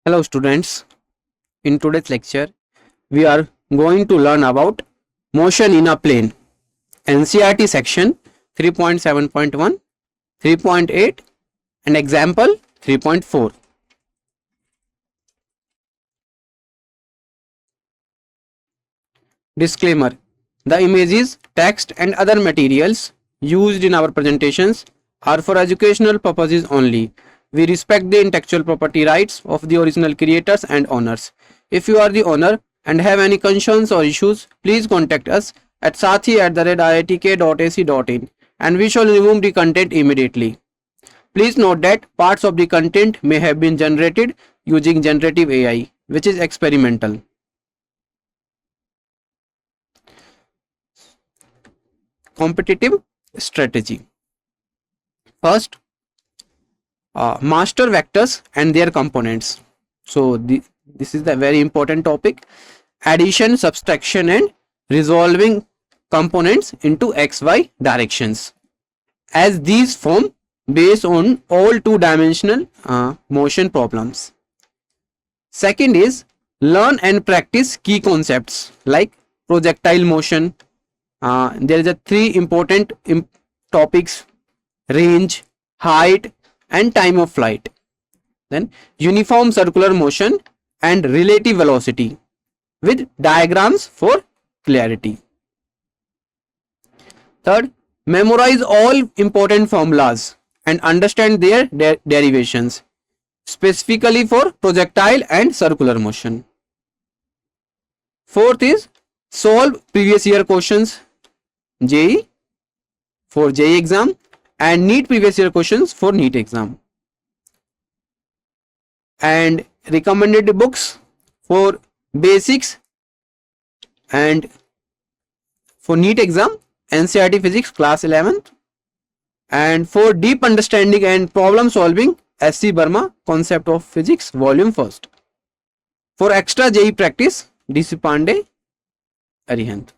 Hello students, in today's lecture we are going to learn about motion in a plane, NCERT section 3.7.1, 3.8 and example 3.4. Disclaimer: the images, text and other materials used in our presentations are for educational purposes only. We respect the intellectual property rights of the original creators and owners. If you are the owner and have any concerns or issues, please contact us at sathi@iitk.ac.in and we shall remove the content immediately. Please note that parts of the content may have been generated using generative AI, which is experimental. Competitive strategy. First, master vectors and their components. So this is the very important topic: addition, subtraction and resolving components into xy directions, as these form based on all two-dimensional motion problems. Second is learn and practice key concepts like projectile motion. There is a three important topics: range, height and time of flight. Then uniform circular motion and relative velocity with diagrams for clarity. Third, memorize all important formulas and understand their derivations, specifically for projectile and circular motion. Fourth is solve previous year questions, JEE for JEE exam and NEET previous year questions for NEET exam. And recommended books for basics and for NEET exam, NCERT Physics class 11th, and for deep understanding and problem solving, SC Burma Concept of Physics volume 1st. For extra JEE practice, DC Pandey, Arihant.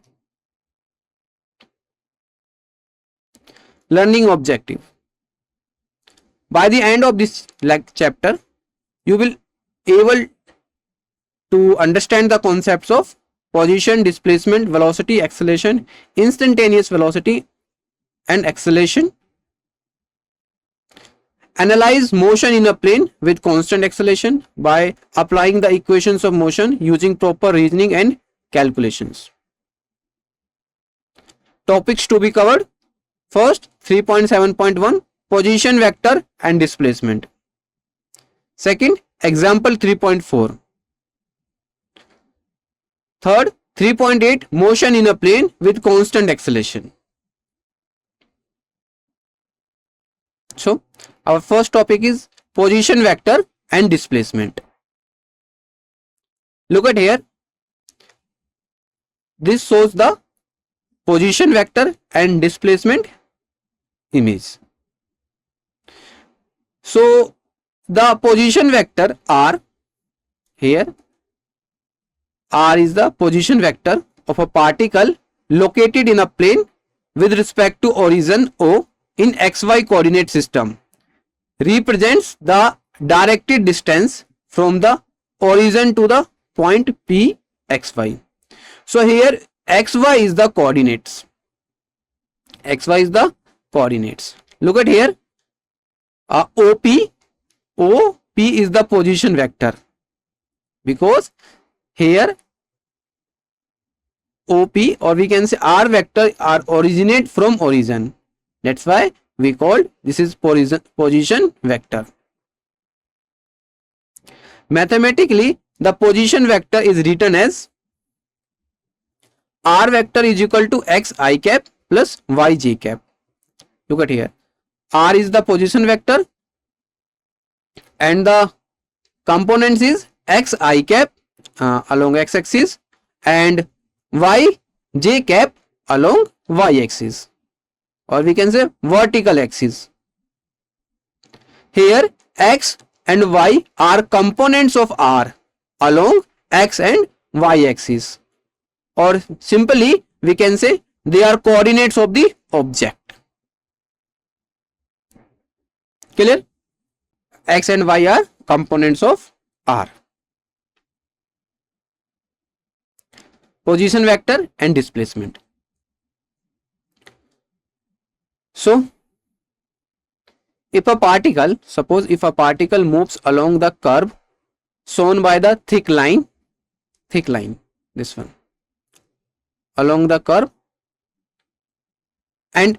Learning objective. By the end of this chapter, you will able to understand the concepts of position, displacement, velocity, acceleration, instantaneous velocity and acceleration. Analyze motion in a plane with constant acceleration by applying the equations of motion using proper reasoning and calculations. Topics to be covered. First, 3.7.1 position vector and displacement. Second, example 3.4. Third, 3.8 motion in a plane with constant acceleration. So, our first topic is position vector and displacement. Look at here. This shows the position vector and displacement image. So, the position vector R, here R is the position vector of a particle located in a plane with respect to origin O in xy coordinate system, represents the directed distance from the origin to the point P xy. So here xy is the coordinates. Xy is the coordinates. Look at here. OP is the position vector, because here OP, or we can say R vector, are originate from origin. That's why we called this is position vector. Mathematically, the position vector is written as R vector is equal to xi cap plus yj cap. Look at here. R is the position vector and the components is xi cap along x-axis and yj cap along y-axis, or we can say vertical axis. Here x and y are components of R along x and y axis, or simply we can say they are coordinates of the object. Clear? X and y are components of R. position vector and displacement. So if a particle, suppose if a particle moves along the curve shown by the thick line, this one, along the curve, and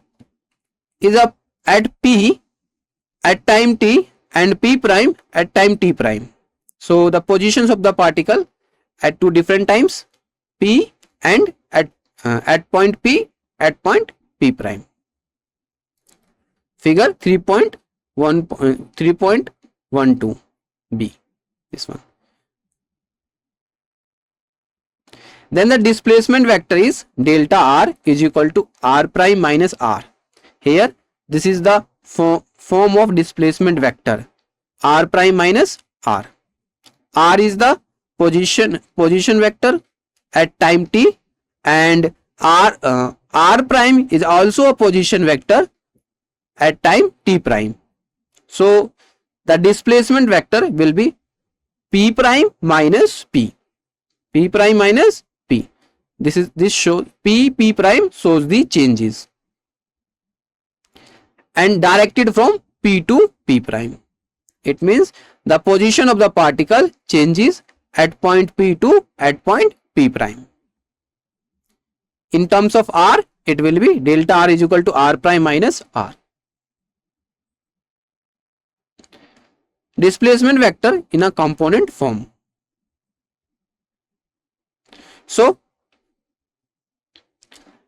is up at P at time t and P prime at time t prime. So the positions of the particle at two different times, P and at point P at point P prime. Figure 3.12b, this one. Then the displacement vector is delta r is equal to r prime minus r. Here this is the form of displacement vector, r prime minus r. R is the position vector at time t, and r prime is also a position vector at time t prime. So the displacement vector will be p prime minus p, p prime minus p. This shows p prime shows the changes, and directed from p to p prime. It means the position of the particle changes at point p to at point p prime. In terms of r, it will be delta r is equal to r prime minus r. Displacement vector in a component form. So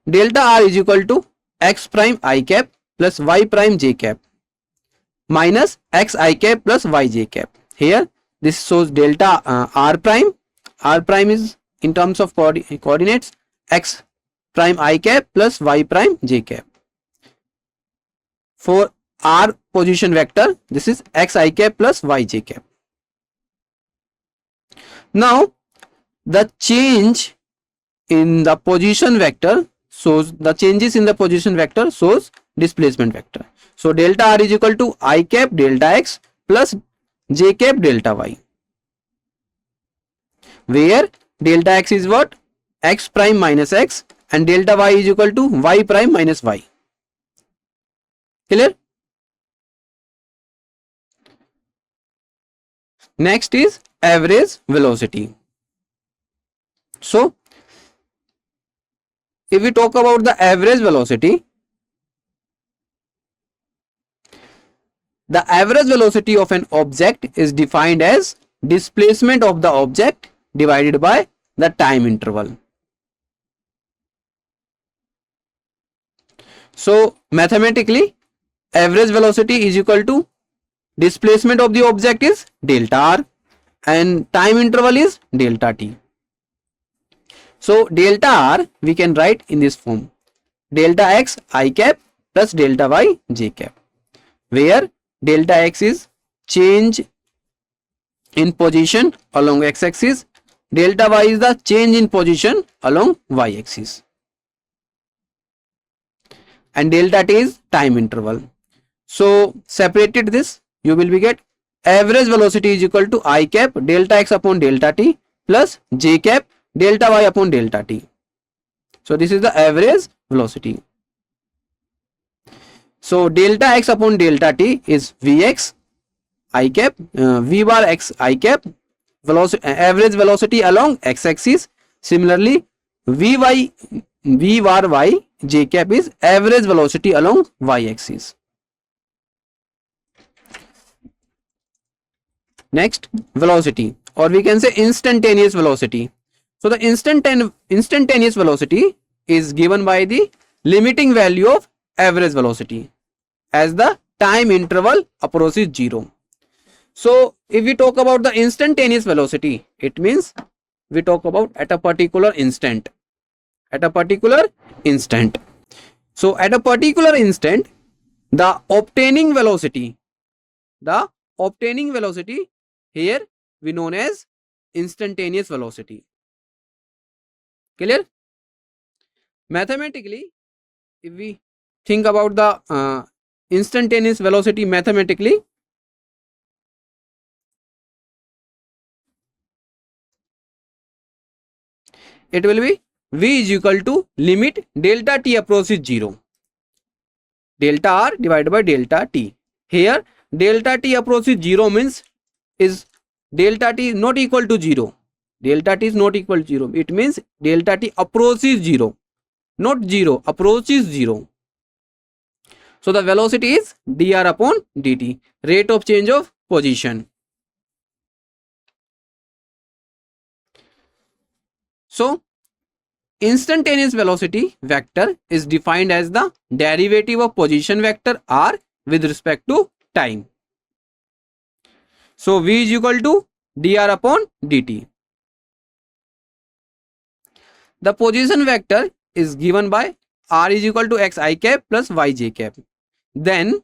delta r is equal to x prime I cap plus y prime j cap minus x I cap plus y j cap. Here this shows delta r prime. R prime is in terms of coordinates x prime I cap plus y prime j cap. For r position vector, this is x I cap plus y j cap. Now the change in the position vector shows the changes in the position vector shows displacement vector. So delta r is equal to I cap delta x plus j cap delta y, where delta x is what? X prime minus x, and delta y is equal to y prime minus y. Clear? Next is average velocity. So if we talk about the average velocity, the average velocity of an object is defined as displacement of the object divided by the time interval. So mathematically, average velocity is equal to displacement of the object is delta r and time interval is delta t. So delta r we can write in this form, delta x I cap plus delta y j cap, where delta x is change in position along x axis, delta y is the change in position along y axis, and delta t is time interval. So separated this, you will be get average velocity is equal to I cap delta x upon delta t plus j cap delta y upon delta t. So this is the average velocity. So delta x upon delta t is Vx I cap V bar x I cap average velocity along x axis. Similarly V bar y j cap is average velocity along y axis. Next, velocity, or we can say instantaneous velocity. So the instantaneous velocity is given by the limiting value of average velocity as the time interval approaches 0. So if we talk about the instantaneous velocity, it means we talk about at a particular instant. At a particular instant. So at a particular instant, the obtaining velocity here we known as instantaneous velocity. Clear? Mathematically, if we think about the instantaneous velocity mathematically, it will be v is equal to limit delta t approaches 0, delta r divided by delta t. Here delta t approaches 0 means is delta t is not equal to 0. Delta t is not equal to 0. It means delta t approaches 0, not 0, approaches 0. So the velocity is dr upon dt, rate of change of position. So instantaneous velocity vector is defined as the derivative of position vector r with respect to time. So v is equal to dr upon dt. The position vector is given by r is equal to xi cap plus yj cap. Then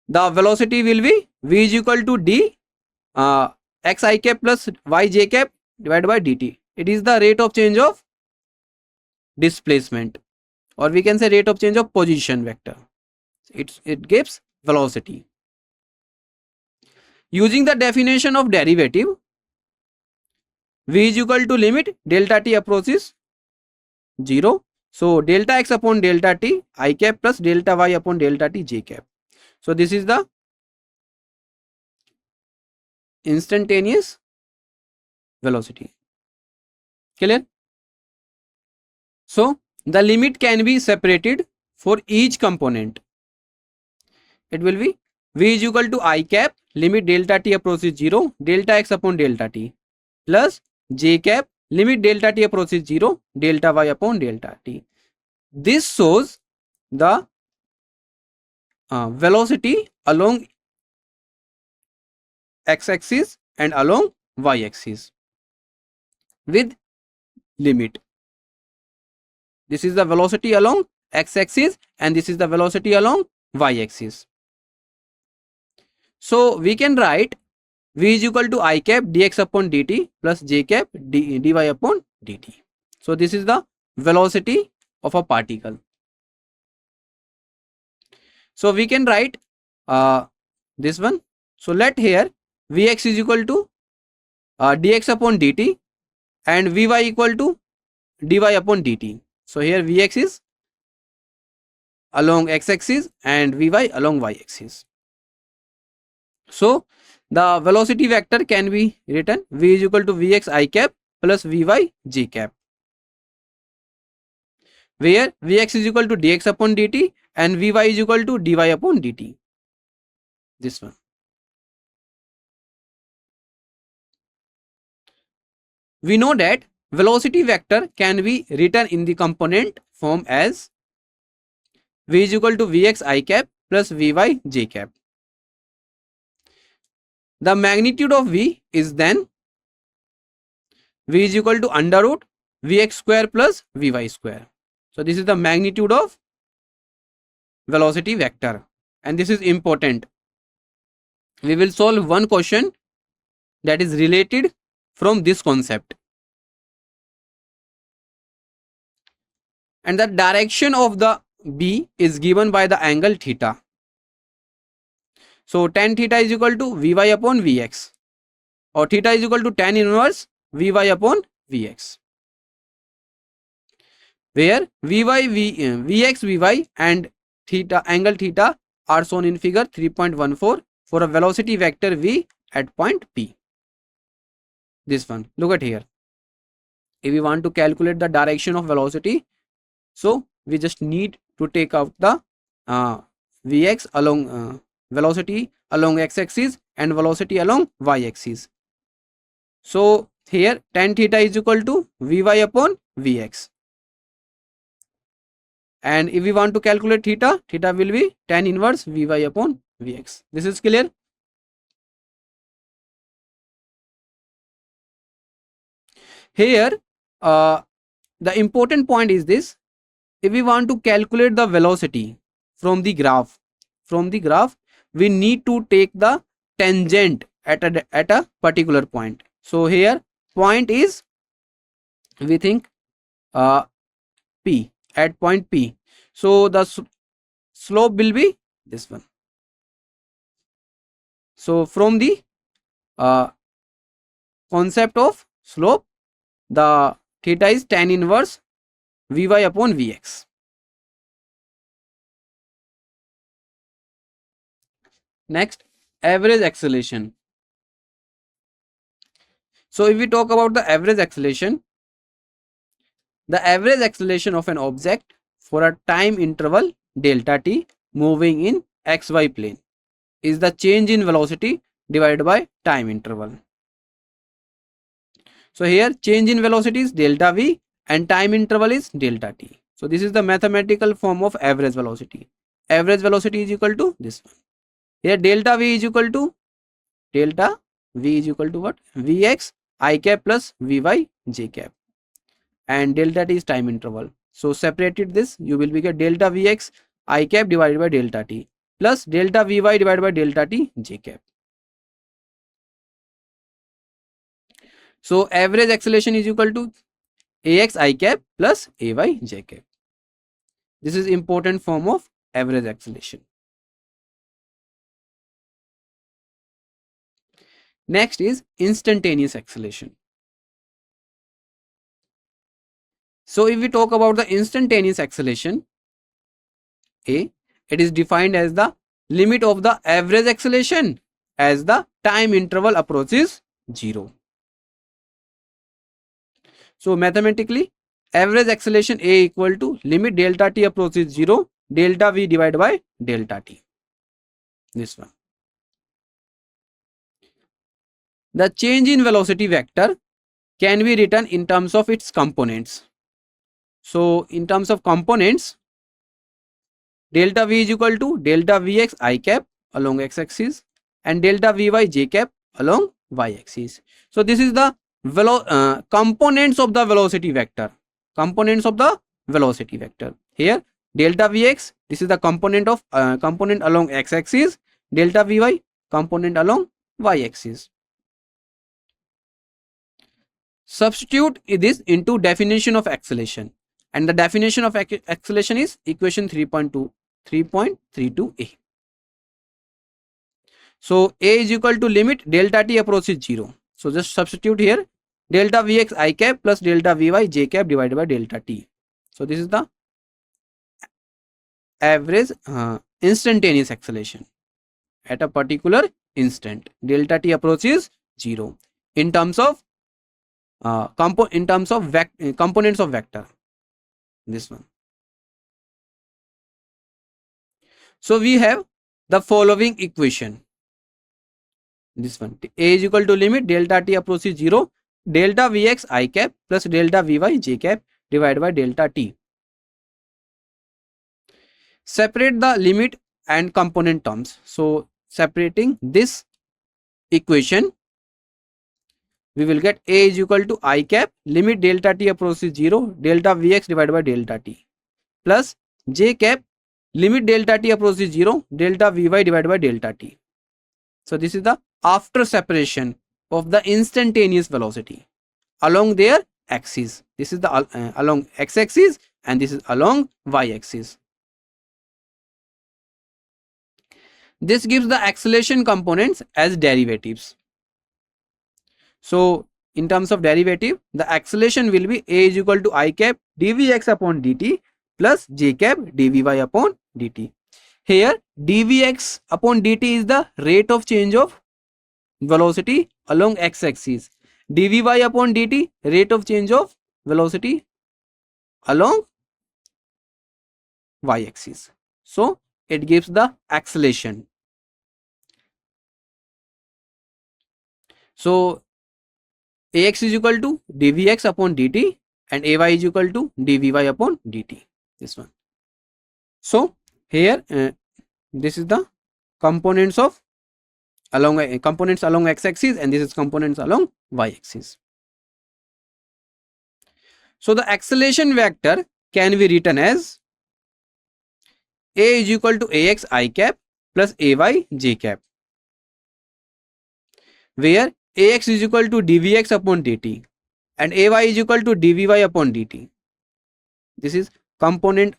the velocity will be v is equal to d xi cap plus yj cap divided by dt. It is the rate of change of displacement, or we can say rate of change of position vector. It gives velocity. Using the definition of derivative, v is equal to limit delta t approaches 0. So delta x upon delta t I cap plus delta y upon delta t j cap. So this is the instantaneous velocity. Clear? So the limit can be separated for each component. It will be v is equal to I cap limit delta t approaches 0, delta x upon delta t, plus j cap limit delta t approaches 0, delta y upon delta t. This shows the velocity along x-axis and along y-axis with limit. This is the velocity along x-axis and this is the velocity along y-axis. So we can write v is equal to I cap dx upon dt plus j cap dy upon dt. So this is the velocity of a particle. So we can write this one. So let here vx is equal to dx upon dt and vy equal to dy upon dt. So here vx is along x-axis and vy along y-axis. So the velocity vector can be written v is equal to vx I cap plus vy j cap, where vx is equal to dx upon dt and vy is equal to dy upon dt. This one. We know that velocity vector can be written in the component form as v is equal to vx I cap plus vy j cap. The magnitude of v is then v is equal to under root vx square plus vy square. So this is the magnitude of velocity vector, and this is important. We will solve one question that is related from this concept. And the direction of the B is given by the angle theta. So tan theta is equal to Vy upon Vx, or theta is equal to tan inverse Vy upon Vx, where Vx, Vy and theta, angle theta are shown in figure 3.14 for a velocity vector V at point P. This one, look at here. If we want to calculate the direction of velocity, so we just need to take out the Vx along velocity along x-axis and velocity along y-axis. So here tan theta is equal to Vy upon Vx, and if we want to calculate theta, theta will be tan inverse Vy upon Vx. This is clear? Here the important point is this: if we want to calculate the velocity from the graph, we need to take the tangent at a particular point. So here point is, we think P, at point P. So the slope will be this one. So from the concept of slope, the theta is tan inverse Vy upon Vx. Next, average acceleration. So if we talk about the average acceleration of an object for a time interval delta t moving in xy plane is the change in velocity divided by time interval. So here change in velocity is delta v and time interval is delta t. So this is the mathematical form of average velocity. Average velocity is equal to this one. Here delta v is equal to what? Vx I cap plus Vy j cap, and delta t is time interval. So separated this, you will be get delta Vx I cap divided by delta t plus delta Vy divided by delta t j cap. So average acceleration is equal to ax I cap plus ay j cap. This is important form of average acceleration. Next is instantaneous acceleration. So if we talk about the instantaneous acceleration, it is defined as the limit of the average acceleration as the time interval approaches 0. So mathematically, average acceleration A equal to limit delta t approaches 0, delta v divided by delta t. This one. The change in velocity vector can be written in terms of its components. So in terms of components, delta v is equal to delta vx I cap along x-axis and delta vy j cap along y-axis. So this is the components of the velocity vector. Components of the velocity vector. Here delta vx, this is the component of component along x-axis. Delta vy, component along y-axis. Substitute this into definition of acceleration, and the definition of acceleration is equation 3.32a. So a is equal to limit delta t approaches 0. So just substitute here delta vx I cap plus delta vy j cap divided by delta t. So this is the average instantaneous acceleration at a particular instant. Delta t approaches 0 in terms of components of vector. This one. So we have the following equation. This one, a is equal to limit delta t approaches 0, delta vx I cap plus delta vy j cap divided by delta t. Separate the limit and component terms. So separating this equation, we will get a is equal to I cap limit delta t approaches 0, delta vx divided by delta t plus j cap limit delta t approaches 0, delta vy divided by delta t. So this is the after separation of the instantaneous velocity along their axis. This is the along x-axis and this is along y-axis. This gives the acceleration components as derivatives. So in terms of derivative, the acceleration will be a is equal to I cap dvx upon dt plus j cap dvy upon dt. Here dvx upon dt is the rate of change of velocity along x-axis. dvy upon dt, rate of change of velocity along y-axis. So it gives the acceleration. So ax is equal to dvx upon dt and ay is equal to dvy upon dt. This one. So here this is the components of components along x-axis and this is components along y-axis. So the acceleration vector can be written as a is equal to ax I cap plus ay j cap, where ax is equal to dvx upon dt and ay is equal to dvy upon dt. This is component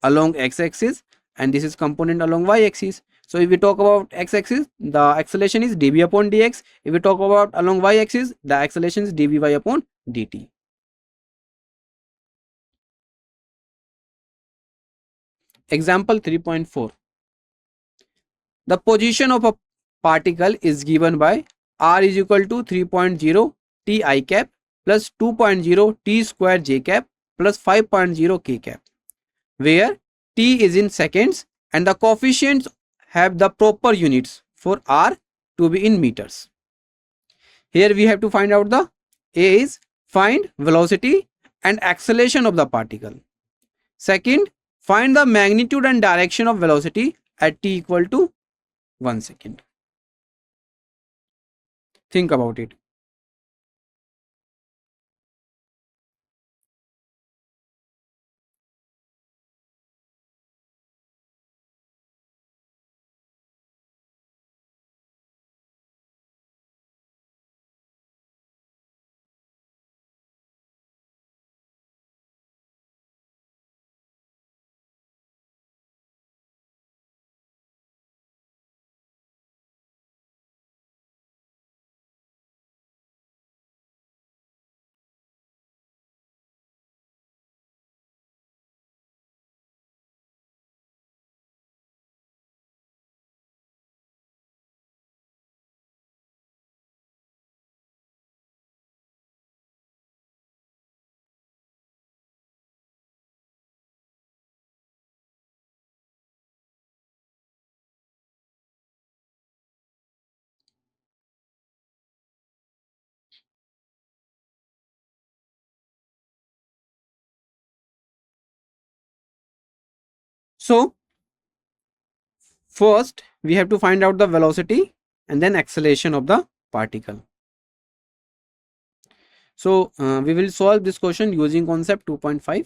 along x-axis and this is component along y-axis. So if we talk about x-axis, the acceleration is dv upon dx. If we talk about along y-axis, the acceleration is dvy upon dt. Example 3.4. The position of a particle is given by r is equal to 3.0 t I cap plus 2.0 t square j cap plus 5.0 k cap, where t is in seconds and the coefficients have the proper units for r to be in meters. Here we have to find out the A is find velocity and acceleration of the particle. Second, find the magnitude and direction of velocity at t equal to 1 second. Think about it. So first we have to find out the velocity and then acceleration of the particle. So we will solve this question using concept 2.5.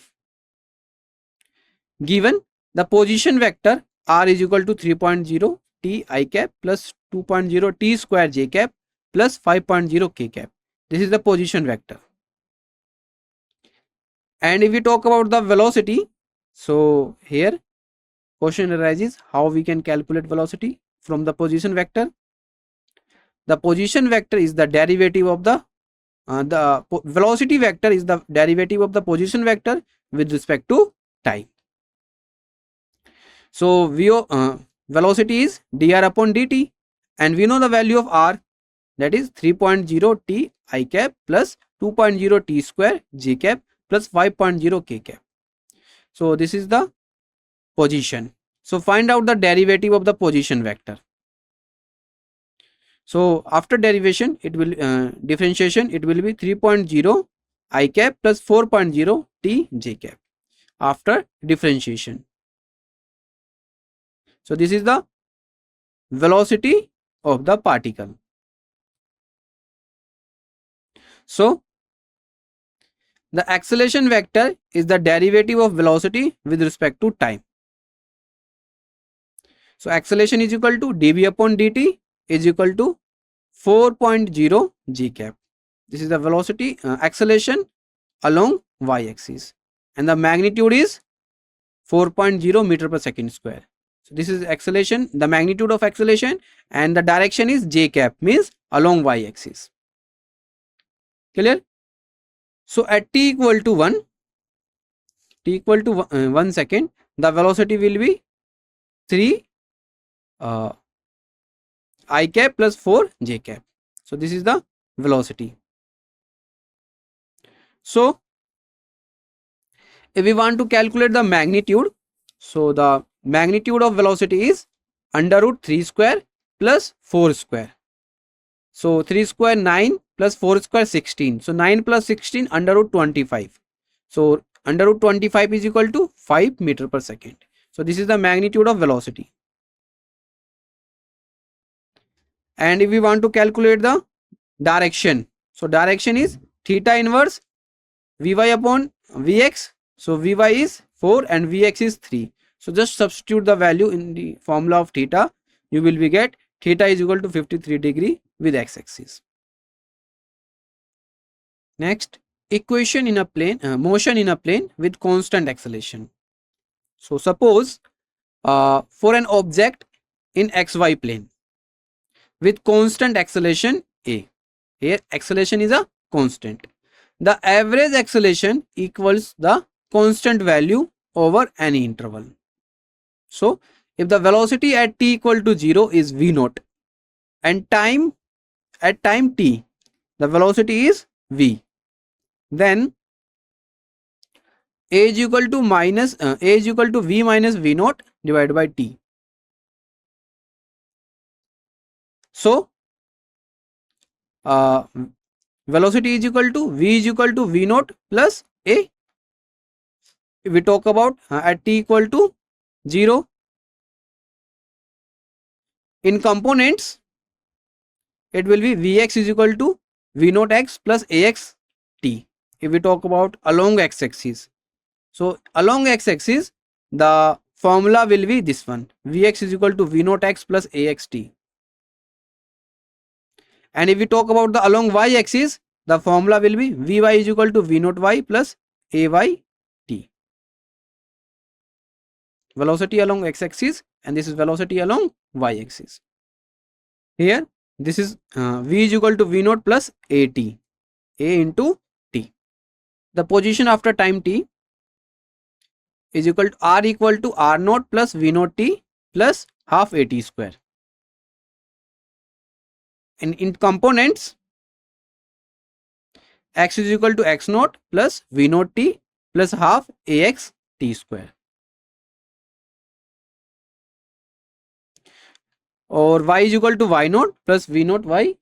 Given the position vector r is equal to 3.0 t I cap plus 2.0 t square j cap plus 5.0 k cap. This is the position vector. And if we talk about the velocity, so here question arises how we can calculate velocity from the position vector. The position vector is the derivative of the velocity vector is the derivative of the position vector with respect to time. So velocity is dr upon dt, and we know the value of r, that is 3.0 t I cap plus 2.0 t square j cap plus 5.0 k cap. So this is the position. So find out the derivative of the position vector. So after derivation, it will differentiation, it will be 3.0 I cap plus 4.0 t j cap after differentiation. So this is the velocity of the particle. So the acceleration vector is the derivative of velocity with respect to time. So acceleration is equal to dv upon dt is equal to 4.0 g cap. This is the velocity acceleration along y-axis, and the magnitude is 4.0 meter per second square. So this is acceleration, the magnitude of acceleration, and the direction is j cap, means along y-axis. Clear? So at t equal to 1 1 second, the velocity will be 3 I cap plus 4 j cap. So this is the velocity. So if we want to calculate the magnitude, so the magnitude of velocity is under root 3 square plus 4 square. So 3 square 9 plus 4 square 16. So 9 plus 16 under root 25. So under root 25 is equal to 5 meter per second. So this is the magnitude of velocity. And if we want to calculate the direction, so direction is theta inverse Vy upon Vx. So Vy is 4 and Vx is 3. So just substitute the value in the formula of theta. You will be get theta is equal to 53 degree with x-axis. Next, equation in a plane, motion in a plane with constant acceleration. So suppose for an object in xy plane with constant acceleration a, here acceleration is a constant, the average acceleration equals the constant value over any interval. So if the velocity at t equal to 0 is v naught, and time at time t the velocity is v, then a is equal to v minus v naught divided by t. So uh, velocity is equal to v naught plus a. If we talk about at t equal to 0, in components it will be vx is equal to v naught x plus ax t. If we talk about along x axis, so along x axis the formula will be this one, vx is equal to v naught x plus ax t. And if we talk about the along y axis, the formula will be vy is equal to v naught y plus ay t. Velocity along x axis, and this is velocity along y axis. Here this is v is equal to v naught plus at, a into t. The position after time t is equal to r naught plus v naught t plus half at square. And in components, x is equal to x naught plus v naught t plus half ax t square, or y is equal to y naught plus v naught y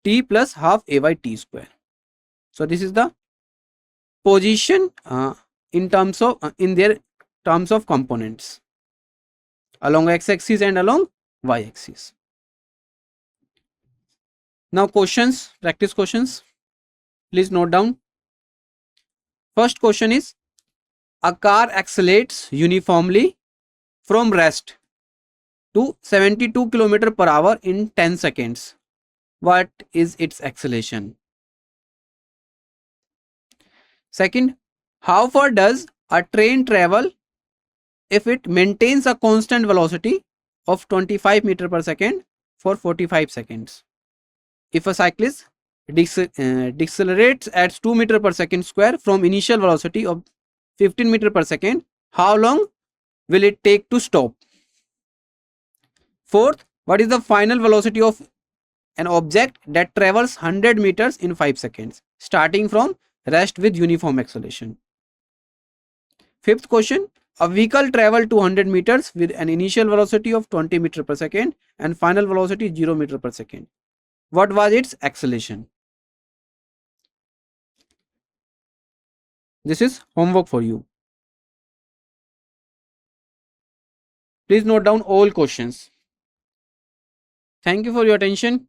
t plus half ay t square. So this is the position in their terms of components along x axis and along y axis. Now questions, practice questions. Please note down. First question is, a car accelerates uniformly from rest to 72 km per hour in 10 seconds. What is its acceleration? Second, how far does a train travel if it maintains a constant velocity of 25 meter per second for 45 seconds? If a cyclist decelerates at 2 meter per second square from initial velocity of 15 meter per second, how long will it take to stop? Fourth, what is the final velocity of an object that travels 100 meters in 5 seconds, starting from rest with uniform acceleration? Fifth question, a vehicle traveled 200 meters with an initial velocity of 20 meter per second and final velocity 0 meter per second. What was its acceleration? This is homework for you. Please note down all questions. Thank you for your attention.